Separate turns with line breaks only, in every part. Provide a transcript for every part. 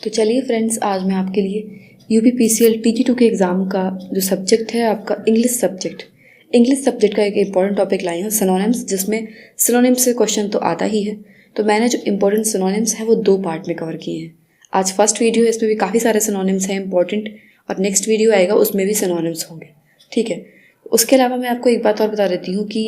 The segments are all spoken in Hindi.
तो चलिए फ्रेंड्स, आज मैं आपके लिए UPPCL TG2 के एग्ज़ाम का जो सब्जेक्ट है आपका इंग्लिश सब्जेक्ट का एक इम्पॉर्टेंट टॉपिक लाई हूँ, सिनोनिम्स, जिसमें सिनोनिम्स से क्वेश्चन तो आता ही है। तो मैंने जो इम्पोर्टेंट सिनोनिम्स हैं वो 2 पार्ट में कवर किए हैं। आज फर्स्ट वीडियो है, इसमें भी काफ़ी सारे सिनोनिम्स हैं इम्पॉर्टेंट, और नेक्स्ट वीडियो आएगा उसमें भी सिनोनिम्स होंगे, ठीक है। उसके अलावा मैं आपको एक बात और बता देती हूँ कि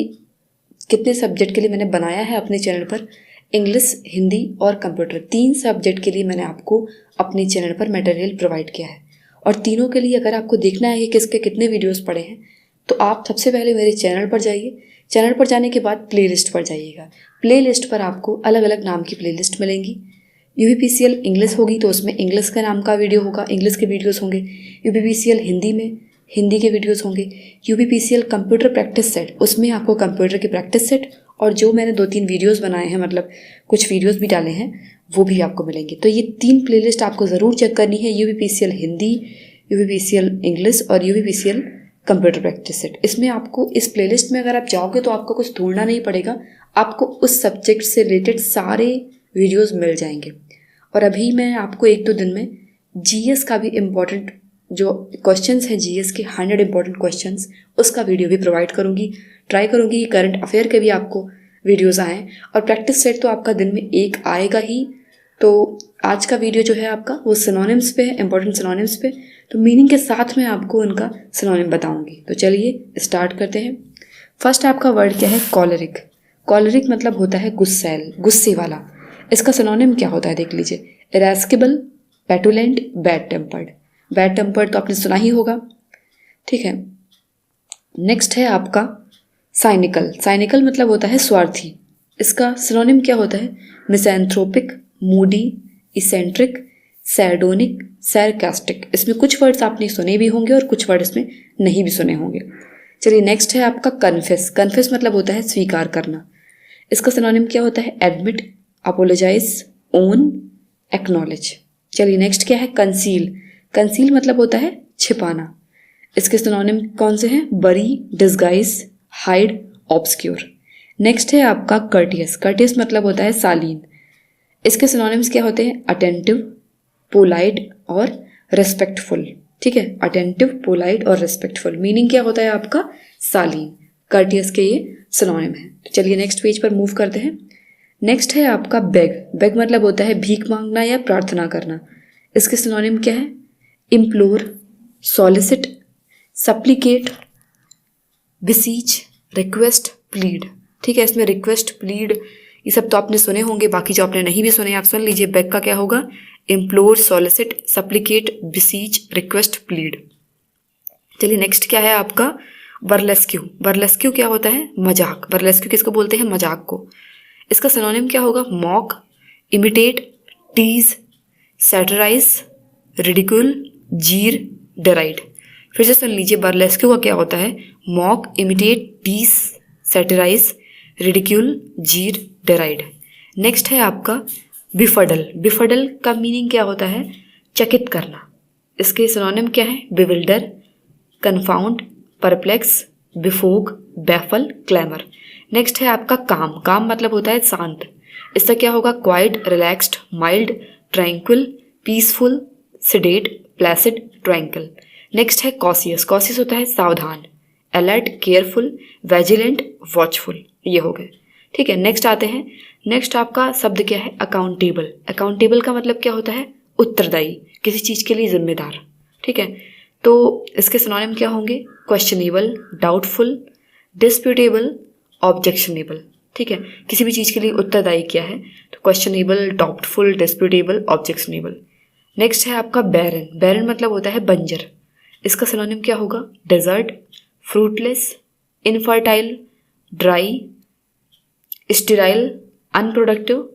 कितने सब्जेक्ट के लिए मैंने बनाया है अपने चैनल पर। इंग्लिश, हिंदी और कंप्यूटर, 3 सब्जेक्ट के लिए मैंने आपको अपने चैनल पर मटेरियल प्रोवाइड किया है। और तीनों के लिए अगर आपको देखना है कि किसके कितने वीडियोस पड़े हैं, तो आप सबसे पहले मेरे चैनल पर जाइए। चैनल पर जाने के बाद प्लेलिस्ट पर जाइएगा। प्लेलिस्ट पर आपको अलग अलग नाम की प्लेलिस्ट मिलेंगी। UPPCL इंग्लिश होगी तो उसमें इंग्लिश का नाम का वीडियो होगा, इंग्लिश के वीडियोस होंगे। UPPCL हिंदी में हिंदी के वीडियोस होंगे। UPPCL कंप्यूटर प्रैक्टिस सेट, उसमें आपको कंप्यूटर की प्रैक्टिस सेट और जो मैंने 2-3 वीडियोस बनाए हैं, मतलब कुछ वीडियोस भी डाले हैं, वो भी आपको मिलेंगे। तो ये 3 प्लेलिस्ट आपको ज़रूर चेक करनी है, UPPCL हिंदी, UPPCL इंग्लिश और UPPCL कंप्यूटर प्रैक्टिस सेट। इसमें आपको इस प्लेलिस्ट में अगर आप जाओगे तो आपको कुछ ढूंढना नहीं पड़ेगा, आपको उस सब्जेक्ट से रिलेटेड सारे वीडियोस मिल जाएंगे। और अभी मैं आपको 1-2 दिन में GS का भी इम्पोर्टेंट जो क्वेश्चंस हैं, GS के 100 इम्पोर्टेंट क्वेश्चंस, उसका वीडियो भी प्रोवाइड करूँगी। ट्राई करूँगी कि करंट अफेयर के भी आपको वीडियोस आएँ, और प्रैक्टिस सेट तो आपका दिन में 1 आएगा ही। तो आज का वीडियो जो है आपका वो सिनोनिम्स पे है, इम्पोर्टेंट सिनोनिम्स पे। तो मीनिंग के साथ में आपको उनका सिनोनिम बताऊँगी। तो चलिए स्टार्ट करते हैं। फर्स्ट आपका वर्ड क्या है? कॉलरिक। कॉलरिक मतलब होता है गुस्सैल, गुस्से वाला। इसका सिनोनिम क्या होता है देख लीजिए। इरेस्केबल, पेटुलेंट, बैड टेम्पर्ड। बैड टेम्पर्ड तो आपने सुना ही होगा, ठीक है। नेक्स्ट है आपका साइनिकल। साइनिकल मतलब होता है स्वार्थी। इसका सिनोनिम क्या होता है? मिसैंथ्रोपिक, मूडी, इसेंट्रिक, सैर्डोनिक, सैरकास्टिक। इसमें कुछ वर्ड्स आपने सुने भी होंगे और कुछ वर्ड इसमें नहीं भी सुने होंगे। चलिए नेक्स्ट है आपका कन्फेस। कन्फेस मतलब होता है स्वीकार करना। इसका सिनोनिम क्या होता है? Admit, apologise, own, acknowledge. चलिए नेक्स्ट क्या है? कंसील। कंसील मतलब होता है छिपाना। इसके सिनोनिम कौन से हैं? बरी, डिस्गाइज, हाइड, ऑब्सक्योर। नेक्स्ट है आपका कर्टियस। कर्टियस मतलब होता है शालीन। इसके सिनोनिम्स क्या होते हैं? अटेंटिव, पोलाइट और रेस्पेक्टफुल, ठीक है। अटेंटिव, पोलाइट और रेस्पेक्टफुल। मीनिंग क्या होता है आपका? शालीन। कर्टियस के ये सिनोनिम है। तो चलिए नेक्स्ट पेज पर मूव करते हैं। नेक्स्ट है आपका बेग। बेग मतलब होता है भीख मांगना या प्रार्थना करना। इसके सिनोनिम क्या है? इम्प्लोर, सॉलिसिट, सप्लिकेट, बिसीच, रिक्वेस्ट, प्लीड, ठीक है। इसमें रिक्वेस्ट, प्लीड ये सब तो आपने सुने होंगे, बाकी जो आपने नहीं भी सुने आप सुन लीजिए। बेग का क्या होगा? Implore, solicit, सप्लिकेट, बिसीच, request, plead. चलिए नेक्स्ट क्या है आपका? बर्लेस्क्यू। बर्लेस्क्यू क्या होता है? मजाक। बर्लेस्क्यू किसको बोलते हैं? मजाक को। इसका सिनोनिम क्या होगा? Mock, imitate, tease, satirise, ridicule, jeer, deride. फिर से सुन लीजिए, बर्लेस्क्यू का क्या होता है? Mock, imitate, tease, satirise, ridicule, jeer, deride. Next है आपका बिफडल। बिफडल का मीनिंग क्या होता है? चकित करना। इसके सिनोनिम क्या है? Bewilder, confound, perplex, befog, baffle, clamour. Next है आपका काम। काम मतलब होता है शांत। इसका क्या होगा? Quite, relaxed, mild, tranquil, peaceful, सिडेट, Placid, tranquil. Next है कॉशियस। कॉशियस होता है सावधान, अलर्ट, केयरफुल, वेजिलेंट, वॉचफुल। ये हो गए, ठीक है। नेक्स्ट आते हैं। नेक्स्ट आपका शब्द क्या है? अकाउंटेबल। अकाउंटेबल का मतलब क्या होता है? उत्तरदायी, किसी चीज़ के लिए जिम्मेदार, ठीक है। तो इसके सिनोनिम क्या होंगे? क्वेश्चनेबल, डाउटफुल, डिस्प्यूटेबल, ऑब्जेक्शनेबल, ठीक है। किसी भी चीज़ के लिए उत्तरदायी क्या है? तो questionable, doubtful, disputable, objectionable. Next है आपका बैरन। बैरन मतलब होता है बंजर। इसका सिनोनिम क्या होगा? Desert, fruitless, infertile, dry, sterile, unproductive,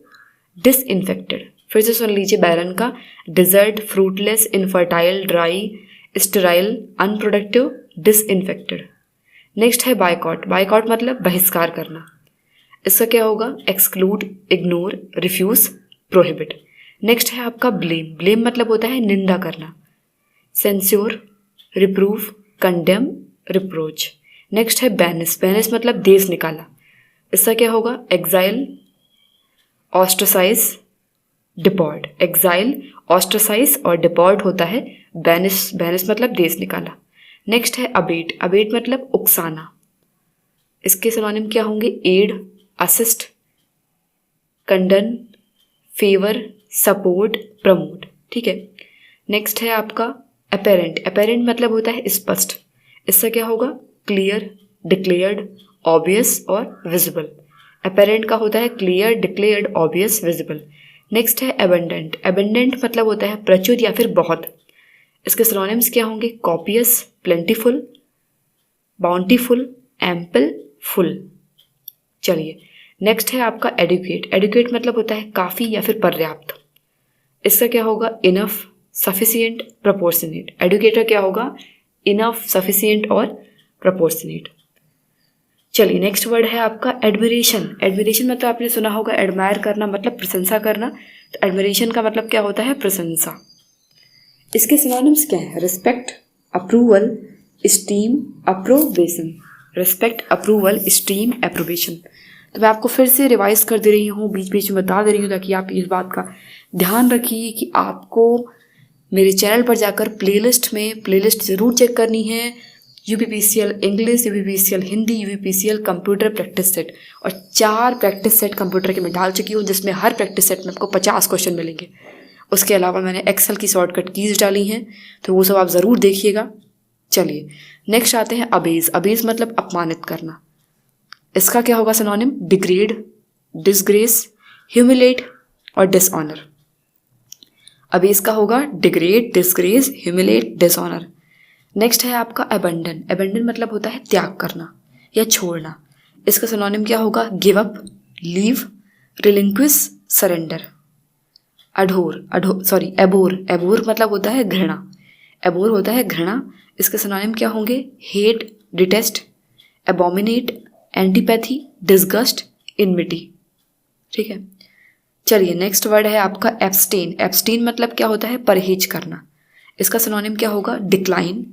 disinfected. फिर से सुन लीजिए बैरन का। Desert, fruitless, infertile, dry, sterile, unproductive, disinfected. Next है बायकॉट। बायकॉट मतलब बहिष्कार करना। इसका क्या होगा? Exclude, ignore, refuse, prohibit. Next है आपका ब्लेम। ब्लेम मतलब होता है निंदा करना। Censure, reprove, condemn, reproach. Next है बैनिस। बैनिस मतलब देश निकाला। इसका क्या होगा? Exile, ostracise, deport, exile, ostracise और डिपॉर्ट होता है बैनिश, बैनिश मतलब देश निकाला। नेक्स्ट है अबेट, अबेट मतलब उकसाना, इसके सिनोनिम क्या होंगे? Aid, assist, condone, favour, support, promote. ठीक है। नेक्स्ट है आपका अपेरेंट, अपेरेंट मतलब होता है स्पष्ट, इसका क्या होगा? क्लियर, डिक्लेयर्ड, ऑब्वियस और विजिबल। अपेरेंट का होता है clear, declared, obvious, visible. Next है एबंडेंट, एबंडेंट मतलब होता है प्रचुर या फिर बहुत, इसके सिनोनिम्स क्या होंगे? Copious, plentiful, bountiful, ample, full. चलिए नेक्स्ट है आपका एडुकेट, एडुकेट मतलब होता है काफ़ी या फिर पर्याप्त, इसका क्या होगा? Enough, sufficient, proportionate. एडुकेटर क्या होगा? इनफ, सफिशिएंट और प्रोपोर्शनेट। चलिए नेक्स्ट वर्ड है आपका एडमिरेशन, एडमिरेशन मतलब आपने सुना होगा एडमायर करना मतलब प्रशंसा करना, तो एडमिरेशन का मतलब क्या होता है? प्रशंसा। इसके सिनोनिम्स क्या है? Respect, approval, steam, approbation. Respect, approval, steam, approbation. तो मैं आपको फिर से रिवाइज कर दे रही हूँ, बीच बीच में बता दे रही हूँ ताकि आप इस बात का ध्यान रखिए कि आपको मेरे चैनल पर जाकर प्लेलिस्ट में प्लेलिस्ट ज़रूर चेक करनी है। UPPCL English, UPPCL Hindi, UPPCL computer practice set, और 4 प्रैक्टिस सेट कंप्यूटर के मैं डाल चुकी हूँ, जिसमें हर प्रैक्टिस सेट में आपको 50 क्वेश्चन मिलेंगे। उसके अलावा मैंने एक्सेल की शॉर्टकट कीज डाली हैं, तो वो सब आप ज़रूर देखिएगा। चलिए नेक्स्ट आते हैं अबेज, अबेज मतलब अपमानित करना, इसका क्या होगा सिनोनिम? डिग्रेड, डिसग्रेस, ह्यूमिलेट और डिसऑनर। अबेज का होगा degrade, disgrace, humiliate, dishonour. Next है आपका अबंडन, अबंडन मतलब होता है त्याग करना या छोड़ना, इसका सिनोनिम क्या होगा? Give up, leave, relinquish, surrender. Adore, abhor, abhor मतलब होता है घृणा, एबोर होता है घृणा, इसके सिनोनिम क्या होंगे? Hate, detest, abominate, antipathy, disgust, enmity. ठीक है। चलिए नेक्स्ट वर्ड है आपका एब्सटेन, एब्सटेन मतलब क्या होता है? परहेज करना, इसका सिनोनिम क्या होगा? Decline,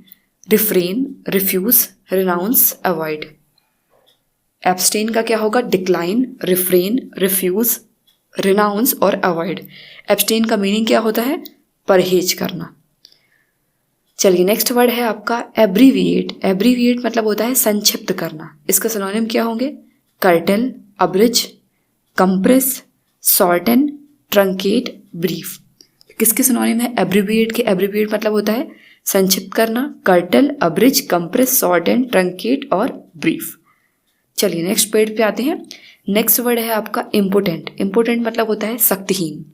refrain, refuse, renounce, avoid. Abstain का क्या होगा? डिक्लाइन, रिफ्रेन, रिफ्यूज, रिनाउंस और अवॉइड। एब्सटेन का मीनिंग क्या होता है? परहेज करना। चलिए नेक्स्ट वर्ड है आपका एब्रीविएट, एब्रीविएट मतलब होता है संक्षिप्त करना, इसका सिनोनिम क्या होंगे? Curtail, abridge, compress, shorten, truncate, brief. किसके सिनोनिम है एब्रीविएट के? एब्रीविएट मतलब होता है संक्षिप्त करना, curtail, abridge, compress, shorten, truncate और ब्रीफ। चलिए नेक्स्ट पेज पे आते हैं। नेक्स्ट वर्ड है आपका इम्पोर्टेंट, इम्पोर्टेंट मतलब होता है शक्तिहीन,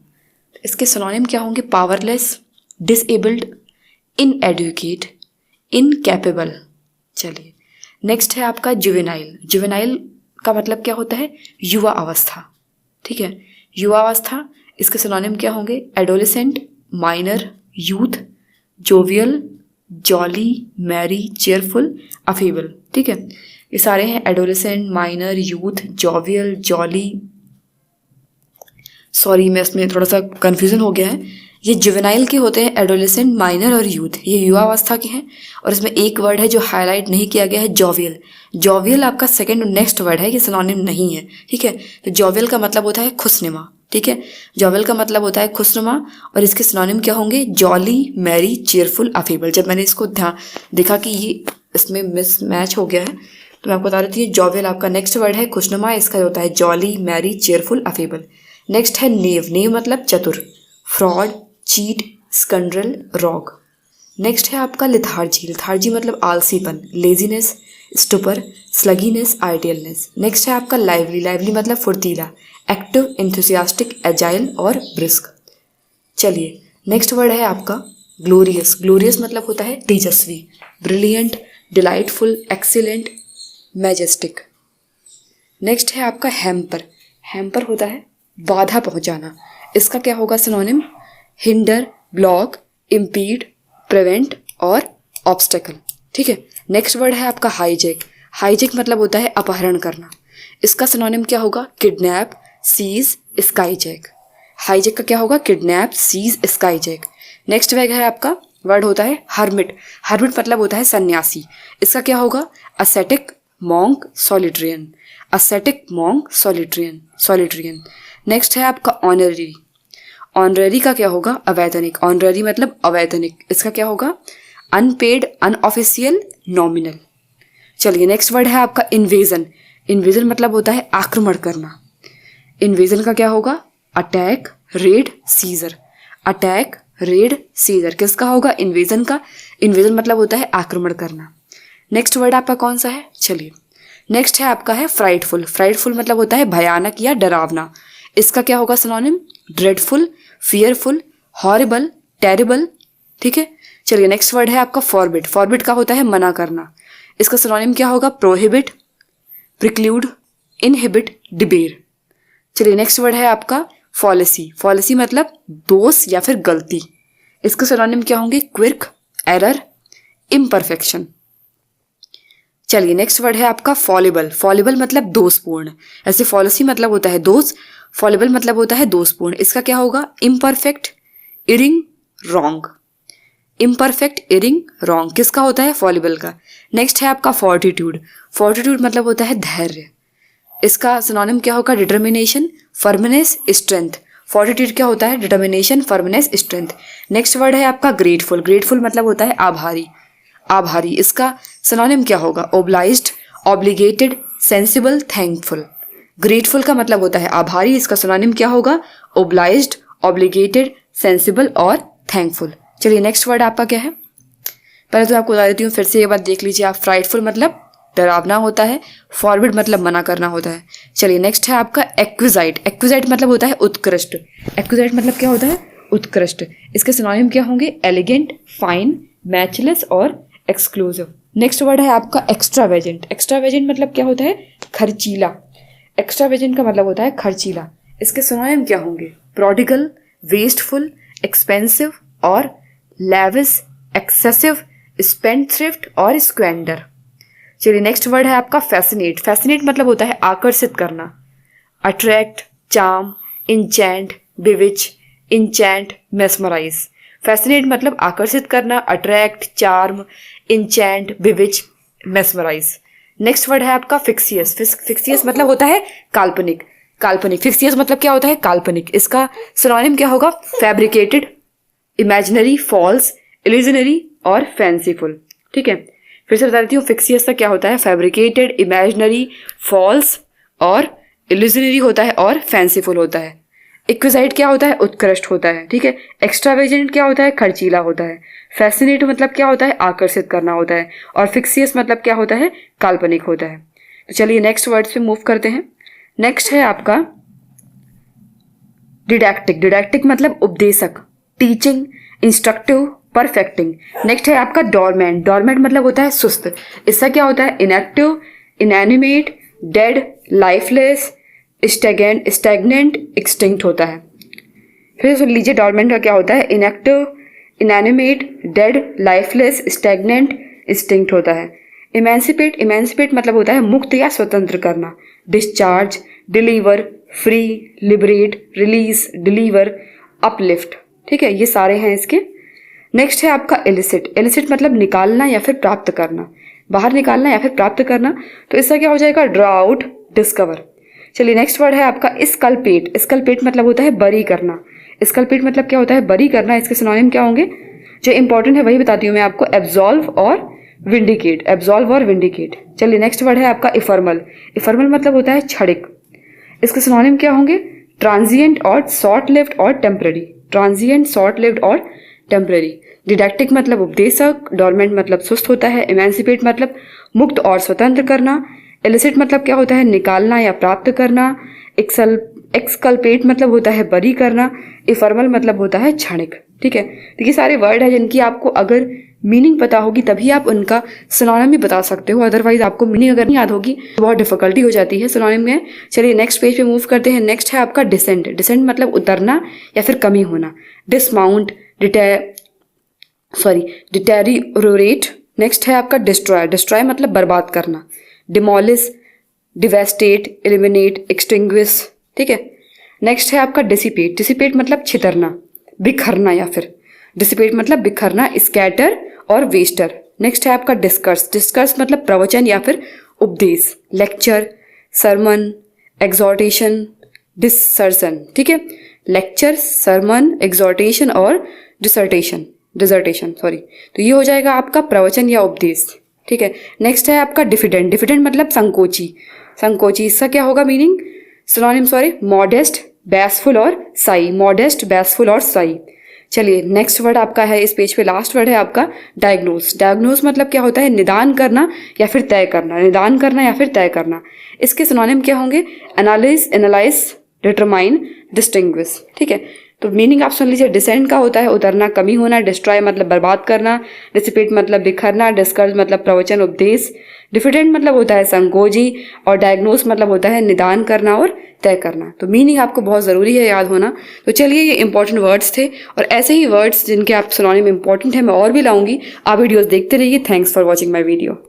इसके सिनोनिम क्या होंगे? Powerless, disabled, inadequate, incapable. चलिए नेक्स्ट है आपका जुवेनाइल, जुवेनाइल का मतलब क्या होता है? युवा अवस्था। ठीक है, युवा अवस्था, इसके सिनोनिम क्या होंगे? Adolescent, minor, youth, jovial, jolly, merry, cheerful, affable. ठीक है, ये सारे हैं adolescent, minor, youth, jovial, jolly. Sorry मैं इसमें थोड़ा सा कन्फ्यूजन हो गया है, ये जुवेनाइल के होते हैं, एडोलेसेंट, माइनर और यूथ, ये युवा अवस्था के हैं। और इसमें एक वर्ड है जो हाईलाइट नहीं किया गया है, जोवियल। जोवियल आपका सेकंड और नेक्स्ट वर्ड है, ये सिनोनिम नहीं है। ठीक है, तो जोवियल का मतलब होता है खुशनुमा। ठीक है, जोवियल का मतलब होता है खुशनुमा, और इसके सिनोनिम क्या होंगे? Jolly, merry, cheerful, affable. जब मैंने इसको ध्यान देखा कि ये इसमें मिस मैच हो गया है, तो मैं आपको बता रही थी जोवियल आपका नेक्स्ट वर्ड है खुशनुमा, इसका होता है jolly, merry, cheerful, affable. Next है नेव, नेव मतलब चतुर, fraud, cheat, scoundrel, rogue. Next है आपका लिथार्जी, लिथार्जी मतलब आलसीपन, लेजीनेस, स्टुपर, स्लगीनेस, आइडियलनेस। नेक्स्ट है आपका लाइवली, लाइवली मतलब फुर्तीला, एक्टिव, एंथुसियास्टिक, एजाइल और ब्रिस्क। चलिए नेक्स्ट वर्ड है आपका ग्लोरियस, ग्लोरियस मतलब होता है तेजस्वी, brilliant, delightful, excellent, majestic. Next है आपका हैम्पर, हैम्पर होता है बाधा पहुंचाना, इसका क्या होगा synonym? Hinder, block, impede, prevent और ऑब्स्टेकल। ठीक है, नेक्स्ट वर्ड है आपका हाईजैक, हाईजैक मतलब होता है अपहरण करना, इसका सिनोनिम क्या होगा? Kidnap, seize, स्काईजैक। हाईजैक का क्या होगा? Kidnap, seize, skyjack. Next word है आपका वर्ड होता है हर्मिट, हर्मिट मतलब होता है सन्यासी, इसका क्या होगा? Ascetic, monk, सॉलिट्रियन, ascetic, monk, सॉलिट्रियन, सॉलिट्रियन। Next है आपका ऑनररी, ऑनररी का क्या होगा? अवैतनिक। ऑनररी मतलब अवैतनिक, इसका क्या होगा? Unpaid, unofficial, nominal. चलिए नेक्स्ट वर्ड है आपका इन्वेजन। इन्वेजन मतलब होता है आक्रमण करना। इन्वेजन का क्या होगा? Attack, raid, seizure. Attack, raid, seizure किसका होगा? इन्वेजन का। इन्वेजन मतलब होता है आक्रमण करना। नेक्स्ट वर्ड आपका कौन सा है? चलिए नेक्स्ट है आपका है फ्राइटफुल। फ्राइटफुल मतलब होता है भयानक या डरावना। इसका क्या होगा synonym? Dreadful, fearful, horrible, terrible. ठीक है, चलिए नेक्स्ट वर्ड है आपका फॉरबिड। फॉरबिड का होता है मना करना। इसका सिनोनिम क्या होगा? Prohibit, preclude, inhibit, debar. चलिए नेक्स्ट वर्ड है आपका फॉलिसी। फॉलिसी मतलब दोष या फिर गलती। इसके सिनोनिम क्या होंगे? क्विर्क, एरर, इम्परफेक्शन। चलिए नेक्स्ट वर्ड है आपका फॉलिबल। फॉलिबल मतलब दोषपूर्ण। ऐसे फॉलिसी मतलब होता है दोष, फॉलिबल मतलब होता है दोषपूर्ण। इसका क्या होगा? Imperfect, Ering, wrong. Imperfect, Ering, wrong किसका होता है? फॉलिबल का। नेक्स्ट है आपका फोर्टिट्यूड। फोर्टिट्यूड मतलब होता है धैर्य। इसका सिनोनिम क्या होगा? Determination, firmness, strength. फोर्टिट्यूड क्या होता है? Determination, firmness, strength. Next word है आपका ग्रेटफुल। ग्रेटफुल मतलब होता है आभारी। आभारी इसका सिनोनिम क्या होगा? Obliged, obligated, sensible, thankful. Grateful का मतलब होता है आभारी। इसका सिनोनिम क्या होगा? ओब्लाइज्ड, ऑब्लिगेटेड, सेंसिबल और थैंकफुल। चलिए नेक्स्ट वर्ड आपका क्या है? पहले तो आपको बता देती हूँ, फिर से ये बात देख लीजिए आप। फ्राइटफुल मतलब डरावना होता है, फॉरबिड मतलब मना करना होता है। चलिए नेक्स्ट है आपका एक्विजाइट। एक्विजाइट मतलब होता है उत्कृष्ट। एक्विजाइट मतलब क्या होता है? उत्कृष्ट। इसके सिनोनिम क्या होंगे? एलिगेंट, फाइन, मैचलेस और एक्सक्लूसिव। नेक्स्ट वर्ड है आपका एक्स्ट्रावेजेंट। एक्स्ट्रावेजेंट मतलब क्या होता है? खर्चीला। एक्स्ट्रावेजेंट का मतलब होता है खर्चीला। इसके सिनोनिम क्या होंगे? प्रोडिगल, वेस्टफुल, एक्सपेंसिव और लैविश, एक्सेसिव, स्पेंडथ्रिफ्ट और स्क्वेंडर। चलिए नेक्स्ट वर्ड है आपका फैसिनेट। फैसिनेट मतलब होता है आकर्षित करना। Attract, charm, enchant, bewitch, enchant, mesmerise. Fascinate मतलब आकर्षित करना, attract, charm, enchant, bewitch, mesmerise. Next word है आपका फिक्सियस। फिक्सियस मतलब होता है काल्पनिक। काल्पनिक, फिक्सियस मतलब क्या होता है? काल्पनिक। इसका सिनोनिम क्या होगा? फैब्रिकेटेड, इमेजिनरी, फॉल्स, इल्यूजनरी और फैंसीफुल। ठीक है, फिर से बता देती हूँ, फिक्सियस का क्या होता है? फैब्रिकेटेड, इमेजिनरी, फॉल्स और इल्यूजनरी होता है और फैंसीफुल होता है। एक्विजाइट क्या होता है? उत्कृष्ट होता है। ठीक है, एक्स्ट्रावेजेंट क्या होता है? खर्चीला होता है। फैसिनेट मतलब क्या होता है? आकर्षित करना होता है। और फिक्सियस मतलब क्या होता है? काल्पनिक होता है। तो चलिए नेक्स्ट वर्ड्स पे मूव करते हैं। नेक्स्ट है आपका डिडैक्टिक। डिडैक्टिक मतलब उपदेशक, टीचिंग, इंस्ट्रक्टिव, परफेक्टिंग। नेक्स्ट है आपका डोरमेंट। डोरमेंट मतलब होता है सुस्त। इसका क्या होता है? Inactive, inanimate, dead, lifeless, stagnant, extinct होता है। फिर सुन लीजिए डोरमेंट का क्या होता है? Inactive, inanimate, dead, lifeless, stagnant, extinct होता है। इमेंसिपेट। इमेंसिपेट मतलब होता है मुक्त या स्वतंत्र करना। Discharge, deliver, free, liberate, release, deliver, uplift. ठीक है, ये सारे हैं इसके। नेक्स्ट है आपका एलिसिट। एलिसिट मतलब निकालना या फिर प्राप्त करना, बाहर निकालना या फिर प्राप्त करना। तो इसका क्या हो जाएगा? Draw out, discover. चलिए नेक्स्ट वर्ड है आपका स्कल्पेट। स्कल्पेट मतलब होता है बरी करना। स्कल्पेट मतलब क्या होता है? बरी करना। इसके सिनोनिम क्या होंगे? जो इंपॉर्टेंट है वही बताती हूँ मैं आपको। एब्जॉल्व और विंडिकेट। एब्जॉल्व और विंडिकेट। चलिए नेक्स्ट वर्ड है आपका इफर्मल। इफर्मल मतलब होता है क्षणिक। इसके सिनोनिम क्या होंगे? ट्रांजिएंट और शॉर्ट लिव्ड और टेम्पररी। ट्रांजिएंट, शॉर्ट लिव्ड और टेम्पररी। डिडैक्टिक मतलब उपदेशक। डोरमेंट मतलब सुस्त होता है। इमेंसिपेट मतलब मुक्त और स्वतंत्र करना। एलिसिट मतलब क्या होता है? निकालना या प्राप्त करना। एक्सकल्पेट मतलब होता है बरी करना। इफर्मल मतलब होता है क्षणिक। ठीक है, तो ये सारे वर्ड है जिनकी आपको अगर मीनिंग पता होगी तभी आप उनका सिनोनिम भी बता सकते हो। अदरवाइज आपको मीनिंग अगर नहीं याद होगी तो बहुत डिफिकल्टी हो जाती है सिनोनिम में। चलिए नेक्स्ट पेज पे मूव करते हैं। नेक्स्ट है आपका डिसेंट। डिसेंट मतलब उतरना या फिर कमी होना। Dismount, deteriorate. नेक्स्ट है आपका डिस्ट्रॉय। डिस्ट्रॉय मतलब बर्बाद करना। Demolish, devastate, eliminate, extinguish. ठीक है, नेक्स्ट है आपका डिसिपेट। डिसिपेट मतलब छितरना, बिखरना या फिर डिसिपेट मतलब बिखरना, स्कैटर और वेस्टर। नेक्स्ट है आपका डिस्कर्स। डिस्कर्स मतलब प्रवचन या फिर उपदेश, लेक्चर, सरमन, एग्जॉर्टेशन, डिसर्सन। ठीक है, लेक्चर, सरमन, एग्जॉर्टेशन और डिसर्टेशन तो ये हो जाएगा आपका प्रवचन या उपदेश। ठीक है, नेक्स्ट है आपका डिफिडेंट। डिफिडेंट मतलब संकोची। इसका क्या होगा मीनिंग? सिनोनिम मॉडेस्ट, बैसफुल और साई। चलिए नेक्स्ट वर्ड आपका है इस पेज पे, लास्ट वर्ड है आपका डायग्नोस मतलब क्या होता है? निदान करना या फिर तय करना। इसके सिनोनिम क्या होंगे? Analyse, determine, distinguish. ठीक है, तो मीनिंग आप सुन लीजिए। डिसेंड का होता है उतरना, कमी होना। डिस्ट्रॉय मतलब बर्बाद करना। डिसिपेट मतलब बिखरना। डिस्कर्ज मतलब प्रवचन, उपदेश। डिफिडेंट मतलब होता है संकोची और डायग्नोस मतलब होता है निदान करना और तय करना। तो मीनिंग आपको बहुत ज़रूरी है याद होना। तो चलिए, ये इंपॉर्टेंट वर्ड्स थे और ऐसे ही वर्ड्स जिनके आप सिनोनिम इंपॉर्टेंट है मैं और भी लाऊंगी। आप वीडियोस देखते रहिए। Thanks for watching my video.